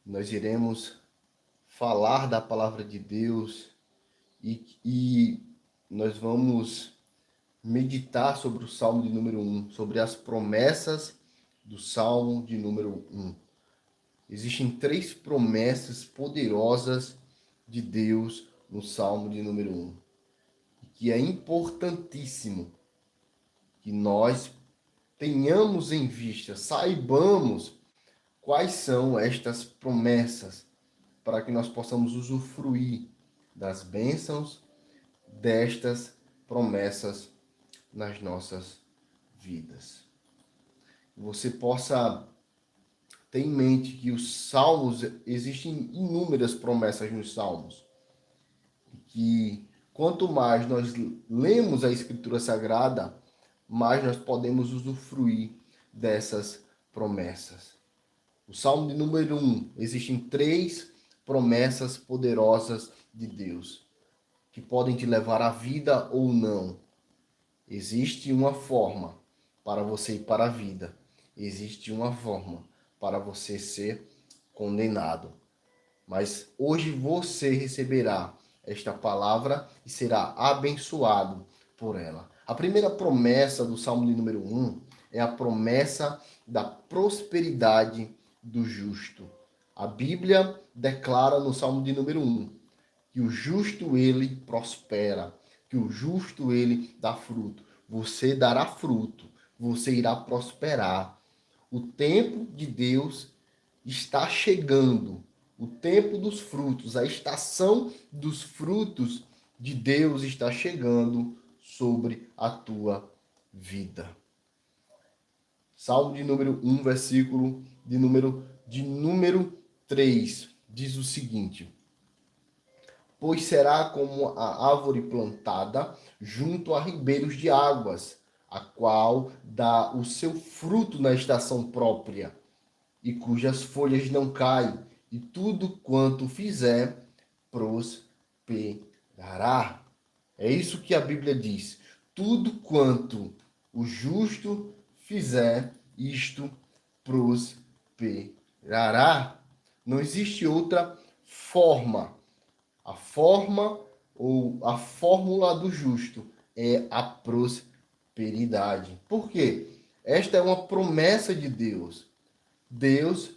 Nós iremos falar da palavra de Deus e nós vamos meditar sobre o Salmo de número 1, sobre as promessas do Salmo de número 1. Existem 3 promessas poderosas de Deus no Salmo de número 1, que é importantíssimo que nós tenhamos em vista, saibamos quais são estas promessas, para que nós possamos usufruir das bênçãos destas promessas nas nossas vidas. Você possa ter em mente que os salmos, existem inúmeras promessas nos salmos, que quanto mais nós lemos a Escritura Sagrada, mais nós podemos usufruir dessas promessas. O Salmo de número 1, existem 3 promessas poderosas de Deus, que podem te levar à vida ou não. Existe uma forma para você ir para a vida. Existe uma forma para você ser condenado. Mas hoje você receberá esta palavra e será abençoado por ela. A primeira promessa do Salmo de número 1 é a promessa da prosperidade do justo. A Bíblia declara no Salmo de número 1 que o justo ele prospera, que o justo ele dá fruto. Você dará fruto, você irá prosperar. O tempo de Deus está chegando. O tempo dos frutos, a estação dos frutos de Deus está chegando sobre a tua vida. Salmo de número 1, versículo de número 3, diz o seguinte: pois será como a árvore plantada junto a ribeiros de águas, a qual dá o seu fruto na estação própria, e cujas folhas não caem, e tudo quanto fizer prosperará. É isso que a Bíblia diz. Tudo quanto o justo fizer, isto prosperará. Não existe outra forma. A forma ou a fórmula do justo é a prosperidade. Por quê? Esta é uma promessa de Deus. Deus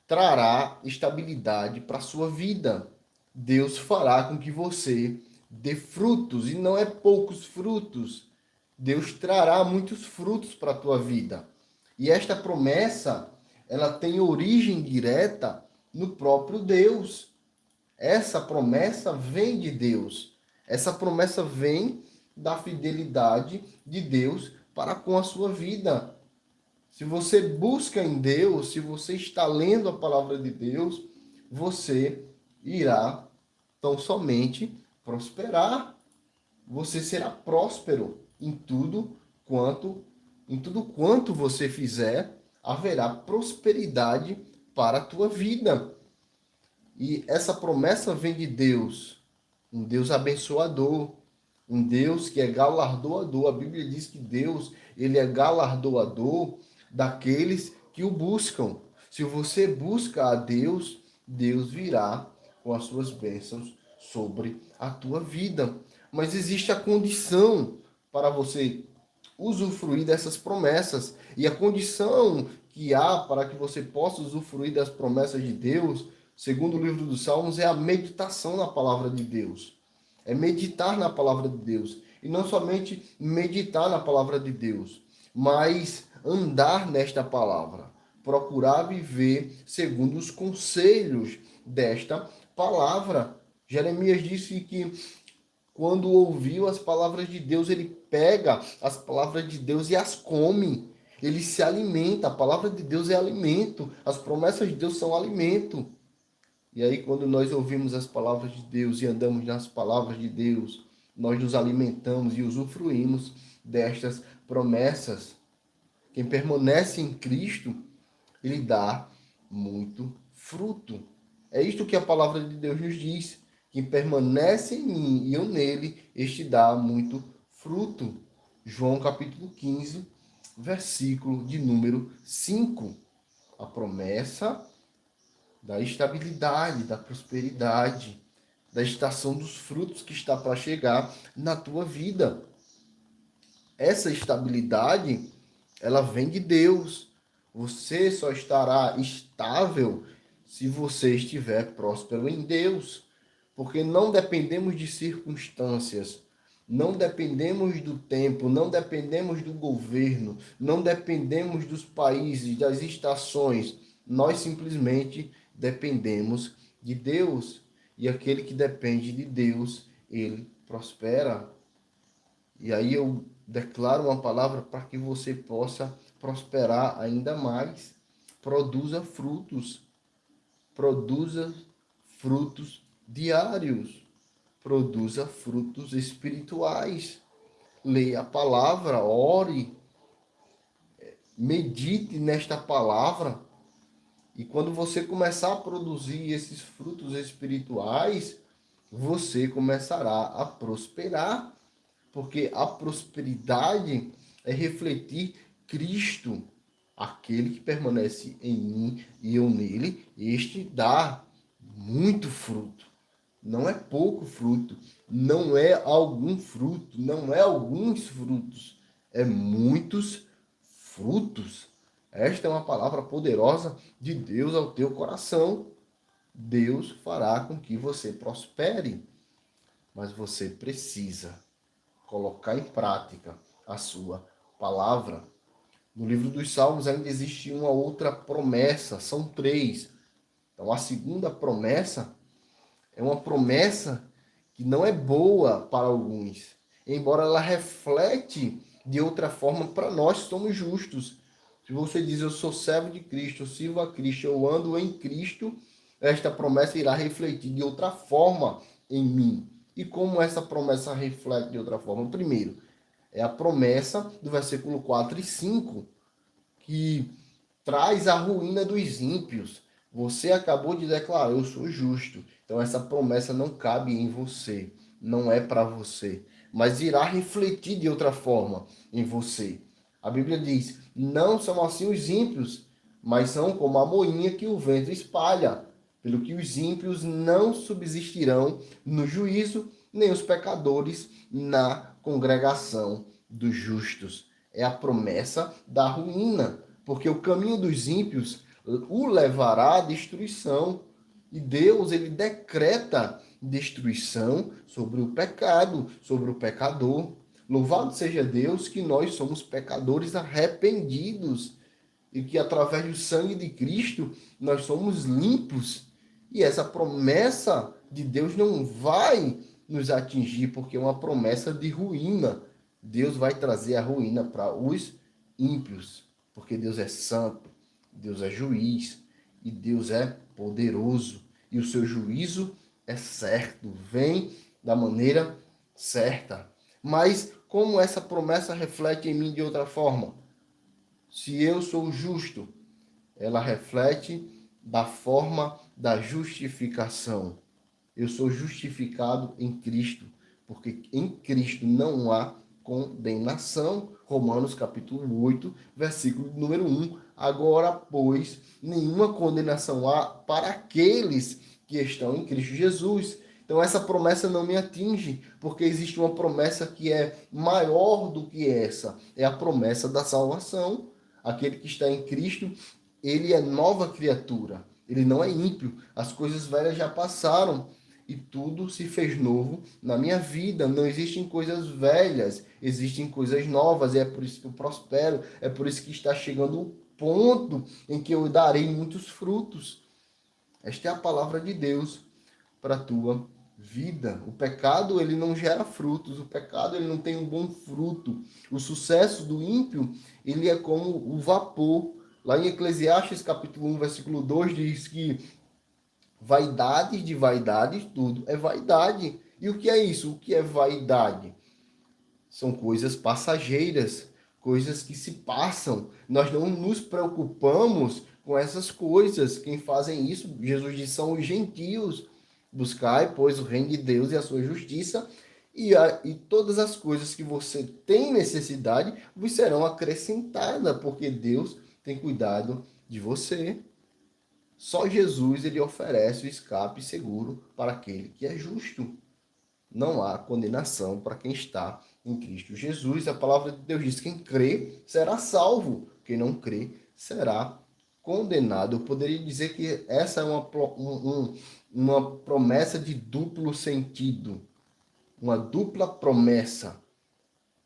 trará estabilidade para a sua vida. Deus fará com que você dê frutos, e não é poucos frutos. Deus trará muitos frutos para a tua vida. E esta promessa, ela tem origem direta no próprio Deus. Essa promessa vem de Deus. Essa promessa vem da fidelidade de Deus para com a sua vida. Se você busca em Deus, se você está lendo a palavra de Deus, você irá tão somente prosperar. Você será próspero em tudo quanto você fizer, haverá prosperidade para a tua vida. E essa promessa vem de Deus, um Deus abençoador, um Deus que é galardoador. A Bíblia diz que Deus, ele é galardoador daqueles que o buscam. Se você busca a Deus, Deus virá com as suas bênçãos sobre a tua vida. Mas existe a condição para você usufruir dessas promessas. E a condição que há para que você possa usufruir das promessas de Deus, segundo o livro dos Salmos, é a meditação na palavra de Deus. É meditar na palavra de Deus. E não somente meditar na palavra de Deus, mas andar nesta palavra. Procurar viver segundo os conselhos desta palavra. Jeremias disse que quando ouviu as palavras de Deus, ele pega as palavras de Deus e as come. Ele se alimenta. A palavra de Deus é alimento. As promessas de Deus são alimento. E aí, quando nós ouvimos as palavras de Deus e andamos nas palavras de Deus, nós nos alimentamos e usufruímos destas promessas. Quem permanece em Cristo, ele dá muito fruto. É isto que a palavra de Deus nos diz. Quem permanece em mim e eu nele, este dá muito fruto. João capítulo 15, versículo de número 5. A promessa da estabilidade, da prosperidade, da estação dos frutos que está para chegar na tua vida. Essa estabilidade, ela vem de Deus. Você só estará estável se você estiver próspero em Deus, porque não dependemos de circunstâncias, não dependemos do tempo, não dependemos do governo, não dependemos dos países, das estações. Nós simplesmente dependemos de Deus. E aquele que depende de Deus, ele prospera. E aí eu declaro uma palavra para que você possa prosperar ainda mais. Produza frutos. Produza frutos diários. Produza frutos espirituais. Leia a palavra, ore, medite nesta palavra. E quando você começar a produzir esses frutos espirituais, você começará a prosperar. Porque a prosperidade é refletir Cristo. Aquele que permanece em mim e eu nele, este dá muito fruto. Não é pouco fruto, não é algum fruto, não é alguns frutos, é muitos frutos. Esta é uma palavra poderosa de Deus ao teu coração. Deus fará com que você prospere, mas você precisa colocar em prática a sua palavra. No livro dos Salmos ainda existe uma outra promessa, são três. Então a segunda promessa é uma promessa que não é boa para alguns, embora ela reflete de outra forma para nós que somos justos. Se você diz eu sou servo de Cristo, eu sirvo a Cristo, eu ando em Cristo, esta promessa irá refletir de outra forma em mim. E como essa promessa reflete de outra forma? Primeiro, é a promessa do versículo 4 e 5, que traz a ruína dos ímpios. Você acabou de declarar, eu sou justo. Então essa promessa não cabe em você, não é para você, mas irá refletir de outra forma em você. A Bíblia diz, não são assim os ímpios, mas são como a moinha que o vento espalha. Pelo que os ímpios não subsistirão no juízo, nem os pecadores na congregação dos justos. É a promessa da ruína, porque o caminho dos ímpios o levará à destruição. E Deus, ele decreta destruição sobre o pecado, sobre o pecador. Louvado seja Deus que nós somos pecadores arrependidos e que através do sangue de Cristo nós somos limpos. E essa promessa de Deus não vai nos atingir, porque é uma promessa de ruína. Deus vai trazer a ruína para os ímpios, porque Deus é santo, Deus é juiz e Deus é poderoso. E o seu juízo é certo, vem da maneira certa. Mas como essa promessa reflete em mim de outra forma? Se eu sou justo, ela reflete da forma da justificação. Eu sou justificado em Cristo, porque em Cristo não há condenação. Romanos capítulo 8, versículo número 1. Agora, pois, nenhuma condenação há para aqueles que estão em Cristo Jesus. Então essa promessa não me atinge, porque existe uma promessa que é maior do que essa. É a promessa da salvação. Aquele que está em Cristo, ele é nova criatura. Ele não é ímpio. As coisas velhas já passaram e tudo se fez novo na minha vida. Não existem coisas velhas, existem coisas novas. E é por isso que eu prospero. É por isso que está chegando o ponto em que eu darei muitos frutos. Esta é a palavra de Deus para a tua vida. O pecado, ele não gera frutos. O pecado, ele não tem um bom fruto. O sucesso do ímpio, ele é como o vapor. Lá em Eclesiastes, capítulo 1, versículo 2, diz que vaidades de vaidades, tudo é vaidade. E o que é isso? O que é vaidade? São coisas passageiras, coisas que se passam. Nós não nos preocupamos com essas coisas. Quem fazem isso, Jesus disse, são os gentios. Buscai, pois, o reino de Deus e a sua justiça, e todas as coisas que você tem necessidade vos serão acrescentadas, porque Deus tem cuidado de você. Só Jesus ele oferece o escape seguro para aquele que é justo. Não há condenação para quem está em Cristo Jesus. A palavra de Deus diz: quem crê será salvo, quem não crê será condenado. Eu poderia dizer que essa é uma promessa de duplo sentido, uma dupla promessa.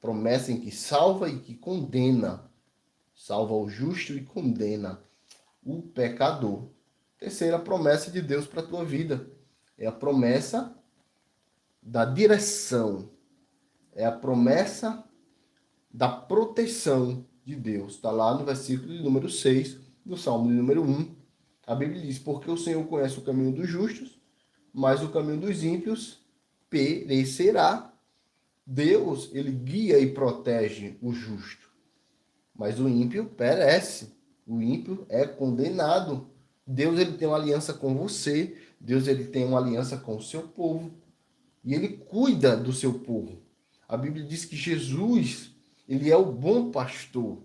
Promessa em que salva e que condena. Salva o justo e condena o pecador. Terceira promessa de Deus para a tua vida é a promessa da direção, é a promessa da proteção de Deus. Está lá no versículo de número 6 do Salmo de número 1. A Bíblia diz: porque o Senhor conhece o caminho dos justos, mas o caminho dos ímpios perecerá. Deus, ele guia e protege o justo, mas o ímpio perece. O ímpio é condenado. Deus, ele tem uma aliança com você. Deus, ele tem uma aliança com o seu povo. E ele cuida do seu povo. A Bíblia diz que Jesus, ele é o bom pastor.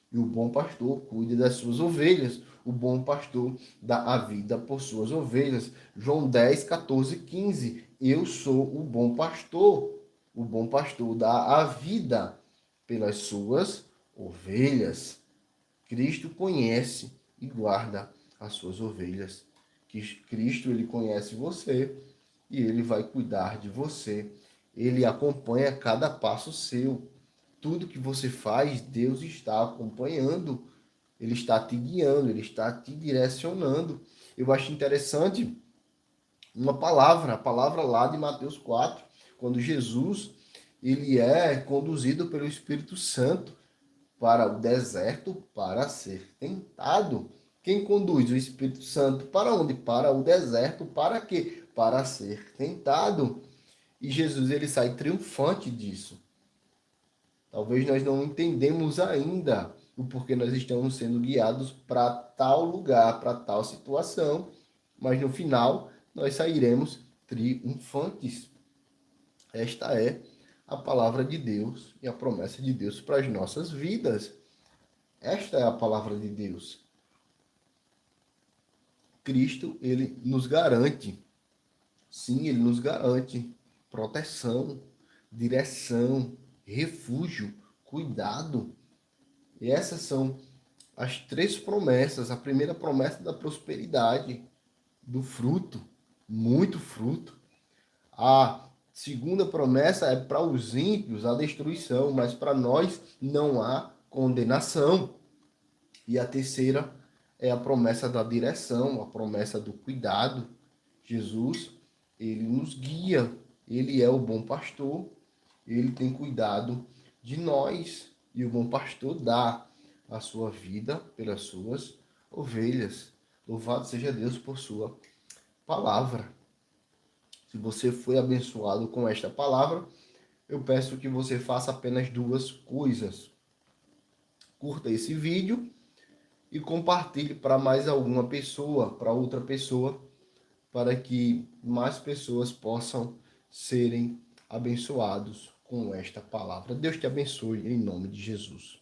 E o bom pastor cuida das suas ovelhas. O bom pastor dá a vida por suas ovelhas. João 10, 14, 15. Eu sou o bom pastor. O bom pastor dá a vida pelas suas ovelhas. Cristo conhece e guarda as suas ovelhas. Cristo, ele conhece você e ele vai cuidar de você. Ele acompanha cada passo seu. Tudo que você faz, Deus está acompanhando. Ele está te guiando, ele está te direcionando. Eu acho interessante uma palavra, a palavra lá de Mateus 4, quando Jesus ele é conduzido pelo Espírito Santo para o deserto para ser tentado. Quem conduz o Espírito Santo para onde? Para o deserto, para quê? Para ser tentado. E Jesus ele sai triunfante disso. Talvez nós não entendemos ainda o porquê nós estamos sendo guiados para tal lugar, para tal situação, mas no final nós sairemos triunfantes. Esta é a palavra de Deus e a promessa de Deus para as nossas vidas. Esta é a palavra de Deus. Cristo, ele nos garante, sim, ele nos garante proteção, direção, refúgio, cuidado. E essas são as três promessas. A primeira promessa da prosperidade, do fruto, muito fruto. A segunda promessa é para os ímpios a destruição, mas para nós não há condenação. E a terceira é a promessa da direção, a promessa do cuidado. Jesus, ele nos guia, ele é o bom pastor, ele tem cuidado de nós. E o bom pastor dá a sua vida pelas suas ovelhas. Louvado seja Deus por sua palavra. Se você foi abençoado com esta palavra, eu peço que você faça apenas duas coisas. Curta esse vídeo e compartilhe para mais alguma pessoa, para outra pessoa, para que mais pessoas possam serem abençoados com esta palavra. Deus te abençoe em nome de Jesus.